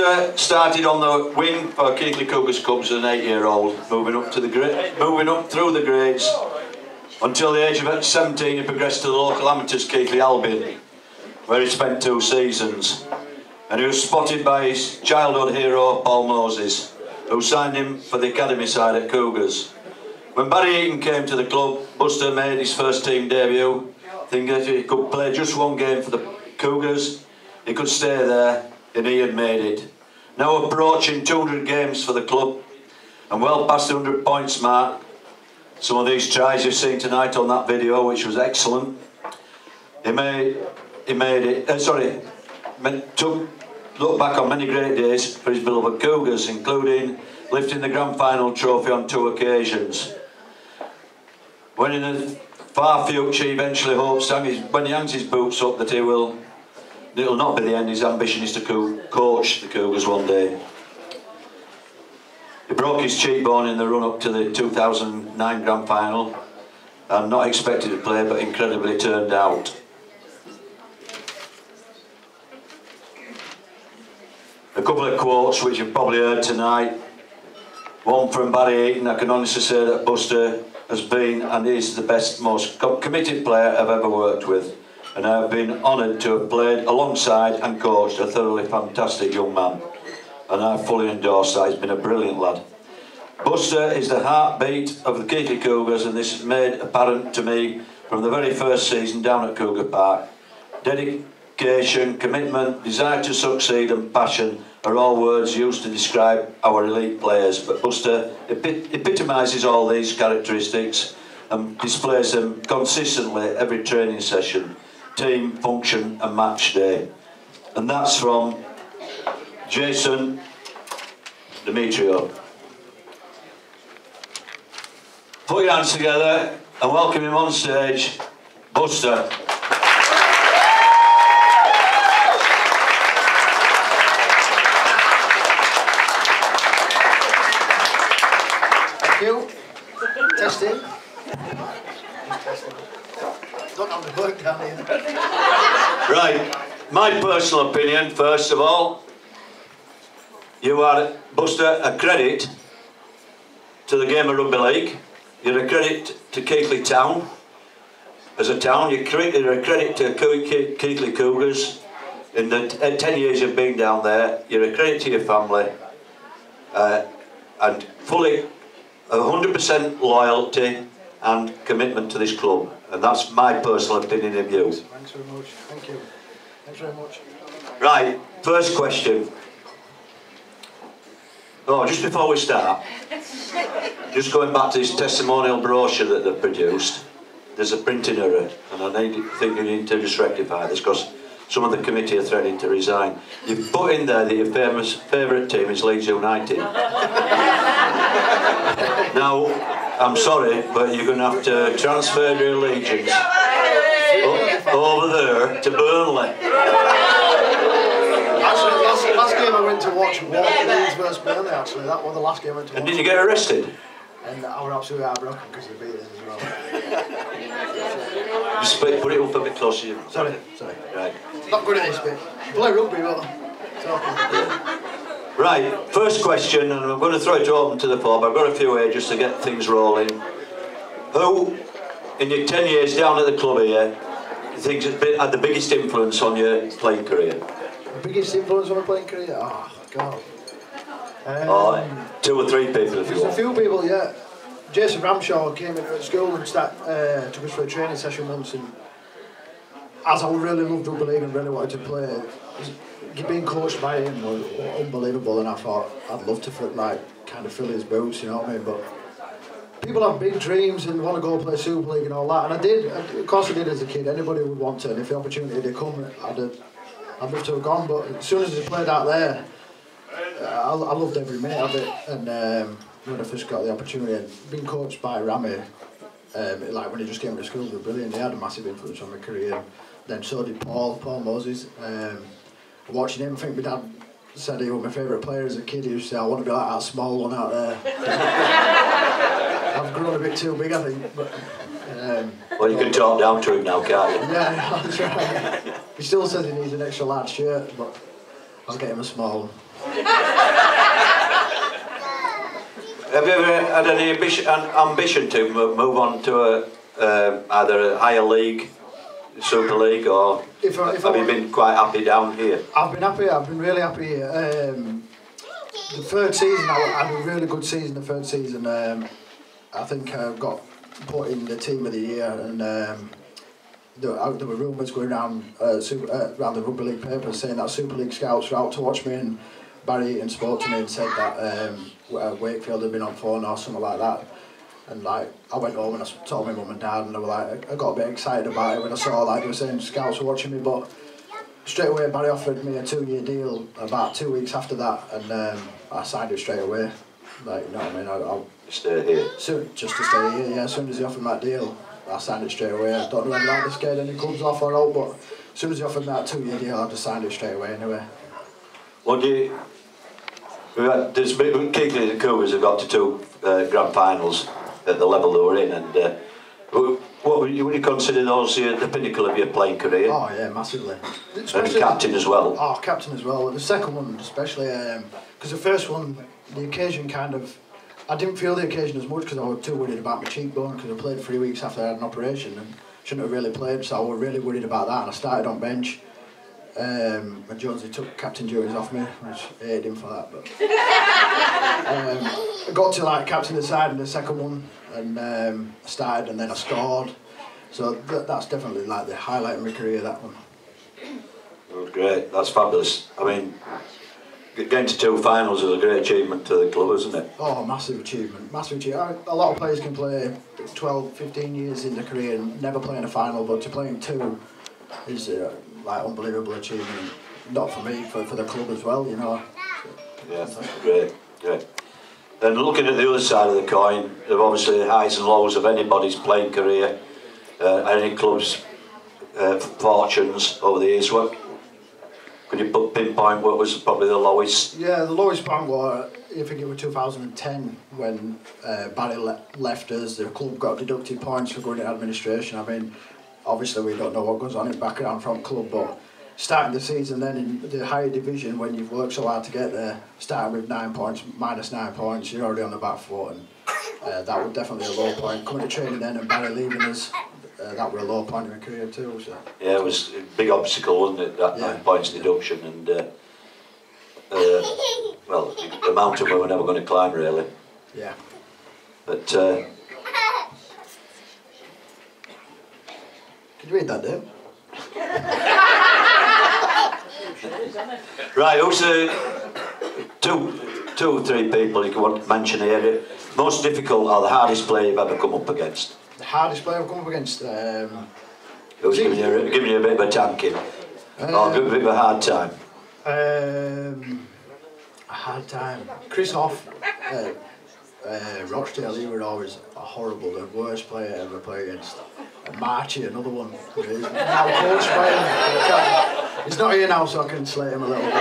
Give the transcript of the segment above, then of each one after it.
Buster started on the wing for Keighley Cougars Cubs as an 8-year-old, moving up through the grades until the age of 17. He progressed to the local amateurs Keighley Albion, where he spent 2 seasons, and he was spotted by his childhood hero Paul Moses, who signed him for the academy side at Cougars. When Barry Eaton came to the club, Buster made his first team debut, thinking that he could play just 1 game for the Cougars, he could stay there, and he had made it. Now approaching 200 games for the club and well past the 100 points mark. Some of these tries you've seen tonight on that video, which was excellent. He made it. Look back on many great days for his beloved Cougars, including lifting the grand final trophy on 2 occasions. When in the far future, he eventually hopes, when he hangs his boots up, that it'll not be the end. His ambition is to coach the Cougars one day. He broke his cheekbone in the run-up to the 2009 grand final, and not expected to play, but incredibly turned out. A couple of quotes which you've probably heard tonight. One from Barry Eaton: "I can honestly say that Buster has been and is the best, most committed player I've ever worked with, and I've been honoured to have played alongside and coached a thoroughly fantastic young man, and I fully endorse that. He's been a brilliant lad. Buster is the heartbeat of the Keighley Cougars, and this is made apparent to me from the very first season down at Cougar Park. Dedication, commitment, desire to succeed and passion are all words used to describe our elite players, but Buster epitomises all these characteristics and displays them consistently every training session, team, function and match day." And that's from Jason Demetrio. Put your hands together and welcome him on stage, Buster. Thank you. Testing. Don't have the work down here. Right, my personal opinion, first of all, you are, Buster, a credit to the game of rugby league. You're a credit to Keighley Town as a town. You're a credit to Keighley Cougars. In the 10 years you've been down there, you're a credit to your family, and fully 100% loyalty and commitment to this club. And that's my personal opinion of you. Thanks very much. Thank you. Thanks very much. Right, first question. Oh, just before we start, just going back to this testimonial brochure that they've produced, there's a printing error, and I think you need to just rectify this, because some of the committee are threatening to resign. You've put in there that your favourite team is Leeds United. Now, I'm sorry, but you're going to have to transfer your allegiance over there to Burnley. Actually, last game I went to watch Leeds versus Burnley, actually. That was the last game I went to watch. And did you get arrested? And I was absolutely heartbroken because they beat us as well. Just put it up a bit closer. Sorry. Right. Not good at this bit. Play rugby, but talking. Right, first question, and I'm going to throw it open to the floor, but I've got a few here just to get things rolling. Who, in your 10 years down at the club here, you think has had the biggest influence on your playing career? The biggest influence on my playing career? Oh, God. 2 or 3 people if you want. There's a few people, yeah. Jason Ramshaw came into school and took us for a training session once, and as I really loved rugby league and really wanted to play, being coached by him was unbelievable, and I thought I'd love to kind of fill his boots, you know what I mean? But people have big dreams and want to go play Super League and all that, and I did. Of course I did as a kid. Anybody would want to, and if the opportunity did come, I'd love to have gone. But as soon as I played out there, I loved every minute of it. And when I first got the opportunity, and being coached by Rami, like when he just came to school, they were brilliant. They had a massive influence on my career. Then so did Paul Moses. Watching him, I think my dad said he was my favourite player as a kid. He used to say, I want to be like that small one out there. I've grown a bit too big, I think. But, well, you can talk down to him now, can't you? Yeah, that's right. He still says he needs an extra large shirt, but I'll get him a small one. Have you ever had any ambition to move on to either a higher league, Super League, or have you been quite happy down here? I've been happy. I've been really happy here. The third season, I had a really good season. The third season, I think I got put in the team of the year, and there were rumours going around around the rugby league papers saying that Super League scouts were out to watch me, and Barry Eaton spoke to me and said that Wakefield had been on phone or something like that. And like, I went home and I told my mum and dad, and they were like, I got a bit excited about it when I saw like they were saying scouts were watching me. But straight away, Barry offered me a 2-year deal about 2 weeks after that, and I signed it straight away. Like, you know what I mean? I'll stay here. Just to stay here, yeah. As soon as he offered me that deal, I signed it straight away. I don't know whether I'd have scared any clubs off or out, but as soon as he offered me that 2-year deal, I just signed it straight away anyway. What do you... Keighley and the Cobras have got to 2 grand finals at the level they were in, and what would you consider those the pinnacle of your playing career? Oh yeah, massively. And captain as well. Oh, captain as well. The second one especially, because the first one, the occasion kind of, I didn't feel the occasion as much because I was too worried about my cheekbone, because I played 3 weeks after I had an operation and shouldn't have really played, so I was really worried about that, and I started on bench. And Jonesy took captain duties off me, which I hated him for that. But I got to like captain the side in the second one, and started, and then I scored. So that's definitely like the highlight of my career, that one. Oh, great, that's fabulous. I mean, getting to 2 finals is a great achievement to the club, isn't it? Oh, massive achievement, massive achievement. A lot of players can play 12, 15 years in their career and never play in a final, but to play in 2 is like unbelievable achievement. Not for me, for the club as well, you know. Yeah, great, great. And looking at the other side of the coin, there are obviously the highs and lows of anybody's playing career, any club's fortunes over the years. What could you pinpoint what was probably the lowest? Yeah, the lowest point was, I think it was 2010 when Barry left us. The club got deducted points for going into administration. I mean, obviously we don't know what goes on in the background from club, but starting the season then in the higher division, when you've worked so hard to get there, starting with 9 points, -9 points, you're already on the back foot, and that was definitely a low point. Coming to training then and Barry leaving us, that was a low point in my career too. So. Yeah, it was a big obstacle, wasn't it, that 9 points deduction, and well, the mountain we were never going to climb really. Yeah. But can you read that, Dave? right, who's the two or three people you can want to mention here? Most difficult or the hardest player you've ever come up against? The hardest player I've come up against? Who's giving you a bit of a tanking? Or a bit of a hard time? A hard time. Chris Hoff, Rochdale, he were always horrible, the worst player I ever played against. Marchie, another one. He's now coached by him. He's not here now, so I can slay him a little bit.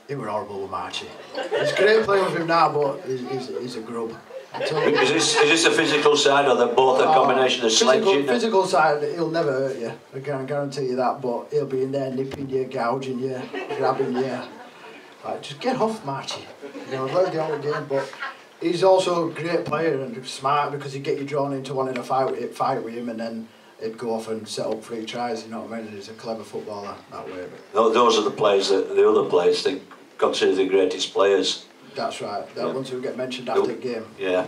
He were horrible with Marchie. It's great playing with him now, but he's a grub. Is this the physical side or both a combination of sledging? Physical side, he'll never hurt you. I can guarantee you that. But he'll be in there nipping you, gouging you, grabbing you. Like, just get off, Marchie. You know, let the only game. But he's also a great player and smart, because he'd get you drawn into wanting to fight with him, and then he'd go off and set up 3 tries. You know what I mean? And he's a clever footballer that way. Those are the players that the other players consider the greatest players. That's right. They're ones who get mentioned after the game. Yeah,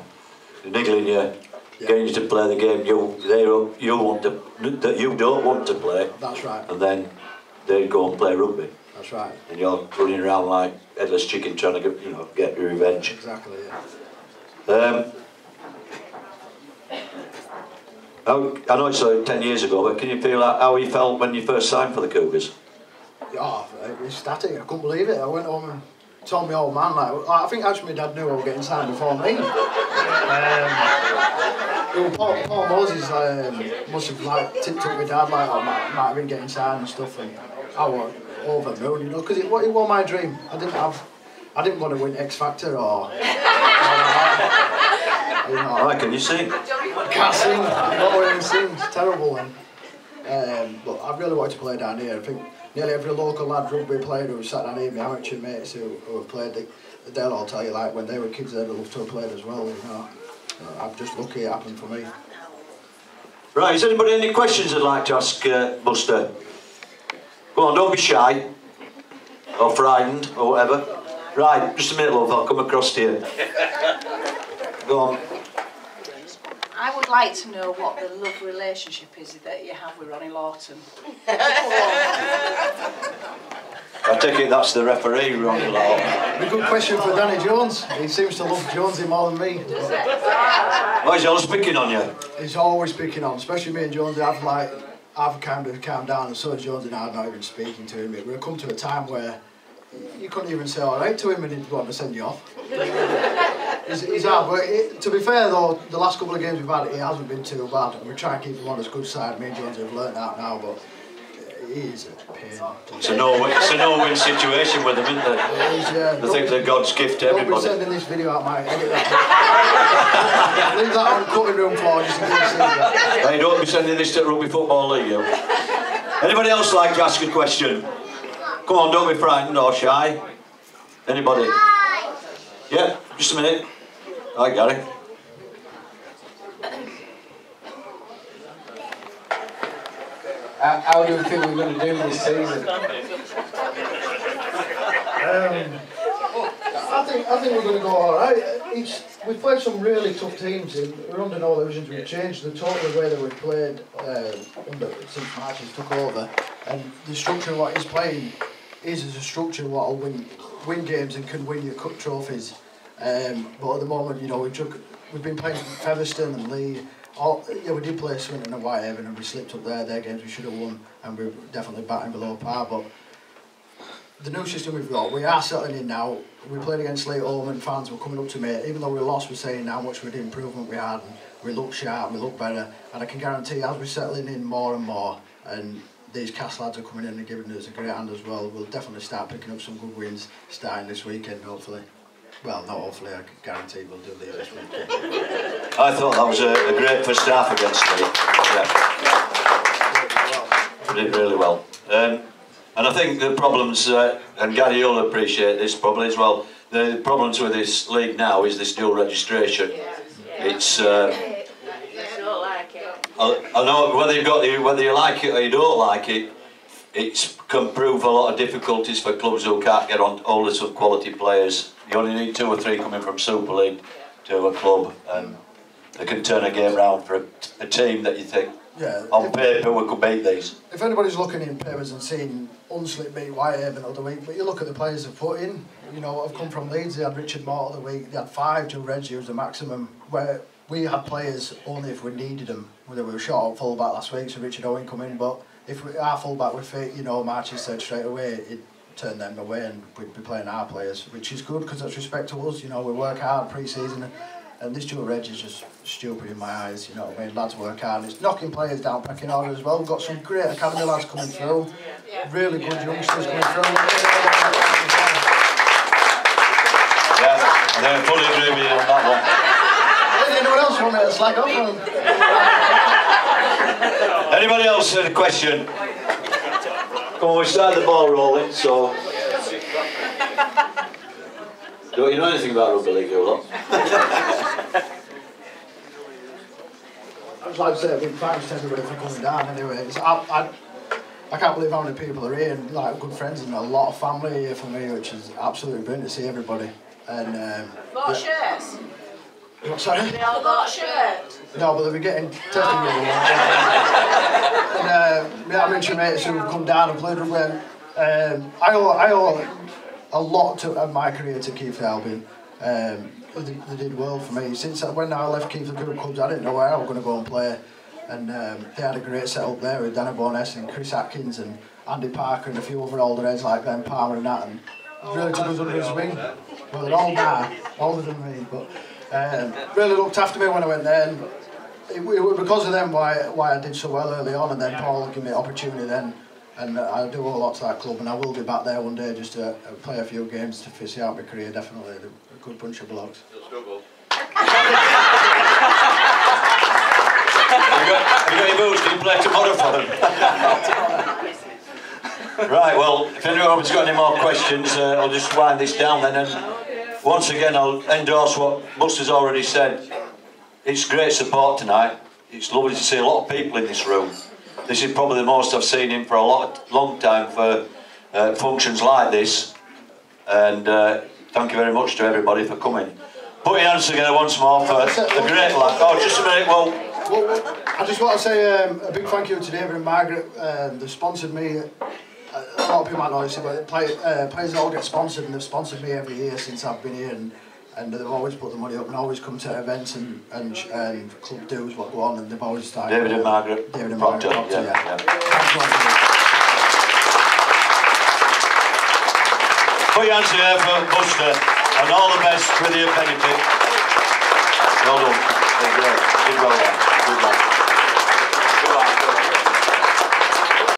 niggling you, getting you to play the game that you don't want to play. That's right. And then they go and play rugby. That's right. And you're running around like headless chicken trying to get your revenge. Exactly. Yeah. I know it's 10 years ago, but can you feel how you felt when you first signed for the Cougars? Oh, it was static. I couldn't believe it. I went home and told my old man, like, I think actually my dad knew I was getting signed before me. Paul Moses must have like tipped up my dad, like, I might have been getting signed and stuff, and I was over the moon, you know, because it was my dream. I didn't want to win X Factor or you know. Right, can you sing? I can't sing. I'm not wearing sing. It's terrible. And But I really wanted to play down here. I think nearly every local lad rugby player who sat down here, my amateur mates who have played, they'll all tell you like when they were kids they'd love to have played as well, you know. I'm just lucky it happened for me. Right, has anybody any questions they'd like to ask Buster? Go on, don't be shy. Or frightened, or whatever. Right, just a minute, love, I'll come across to you. Go on. I would like to know what the love relationship is that you have with Ronnie Lawton. I take it that's the referee, Ronnie Lawton. A good question for Danny Jones. He seems to love Jonesy more than me. Why is he always picking on you? He's always picking on, especially me and Jonesy. I've kind of calmed down, and so is Jonesy now. I'm not even speaking to him. We've come to a time where you couldn't even say all right to him and he'd want to send you off. He's hard, but to be fair though, the last couple of games we've had, it hasn't been too bad. And we try and keep him on his good side. Me and Jonesy have learnt that now, but he is a pain. It's a no-win situation with them, isn't it? It is, yeah. They think they're God's gift to everybody. Don't be sending this video out, Mike. Edit that. Leave that on cutting room floor just in case you see that. Hey, don't be sending this to Rugby Football League, you. Anybody else like to ask a question? Come on, don't be frightened or shy. Anybody? Yeah, just a minute. Hi, Gary. How do you think we're going to do this season? I think we're going to go all right. We've played some really tough teams. We're under no illusions. We've changed the total way that we've played since March has took over, and the structure of what he's playing is a structure what will win games and can win your cup trophies. But at the moment, you know, we've been playing Featherstone and Lee. We did play Swinton and Whitehaven and we slipped up there. Their games we should have won, and we're definitely batting below par. But the new system we've got, we are settling in now. We played against Leigh home and fans were coming up to me. Even though we lost, we're saying how much of an improvement we had, and we look sharp, we look better. And I can guarantee as we're settling in more and more, and these cast lads are coming in and giving us a great hand as well, we'll definitely start picking up some good wins starting this weekend, hopefully. Well, not hopefully, I can guarantee we'll do this weekend. I thought that was a great first half against Leigh. Yeah. Did really well. And I think the problems, and Gary, you'll appreciate this probably as well, the problems with this league now is this dual registration. It's I know whether you like it or you don't like it, it can prove a lot of difficulties for clubs who can't get on hold of some quality players. You only need 2 or 3 coming from Super League to a club, and they can turn a game round for a team that you think, on paper, we could beat these. If anybody's looking in papers and seeing Unslip beat Whitehaven the other week, but you look at the players they've put in, you know, have come from Leeds. They had Richard Mort the other week, they had 5 to Reggie was the maximum, where we had players only if we needed them. We were short up full-back last week, so Richard Owen come in, but if our full-back were fit, you know, Marchie said straight away, it turned them away and we'd be playing our players, which is good because that's respect to us, you know, we work hard pre-season, and this dual reg is just stupid in my eyes, you know what I mean, lads work hard, it's knocking players down pecking order as well. We've got some great academy lads coming through, really good youngsters coming through. Yeah, I fully agree with you on that one. Anyone else want to slag off on them? Anybody else had a question? Come on, we started the ball rolling, so... Don't you know anything about rugby league, you lot? I just like to say a big thanks to everybody for coming down anyway. I can't believe how many people are here, and like good friends and a lot of family here for me, which is absolutely brilliant to see everybody. And Bought shirts? what, sorry? They all got shirts? No, but they'll be getting testimonial. And my amateur mates who've come down and played rugby. I owe a lot of my career to Keith Albion. They did well for me. Since when I left Keith Group Clubs, I didn't know where I was going to go and play. And they had a great setup there with Danny Bowness and Chris Atkins and Andy Parker and a few other older heads like Ben Palmer and that. And really took us under his wing. Well, they're all now, older than me, but really looked after me when I went there. And it was because of them why I did so well early on, and then Paul gave me the opportunity then. And I do owe a lot to that club, and I will be back there one day just to play a few games to see out my career, definitely. They're a good bunch of blokes. Have you got Hey Boots, can you play tomorrow for them? Right, well, if anyone's got any more questions, I'll just wind this down then. And once again, I'll endorse what Buster's already said. It's great support tonight. It's lovely to see a lot of people in this room. This is probably the most I've seen him for a long time for functions like this. And thank you very much to everybody for coming. Put your hands together once more for a great lad. Oh, just a minute, well, I just want to say a big thank you to David and Margaret. They sponsored me. A lot of people might not know, but players all get sponsored, and they've sponsored me every year since I've been here, and they've always put the money up and always come to events and club do's what go on, and they've always started. David and Margaret. David and Margaret. Proctor, yeah. Thanks a lot. Put your hands together for Buster, and all the best for the benefit. Well done. Good well done. Good luck.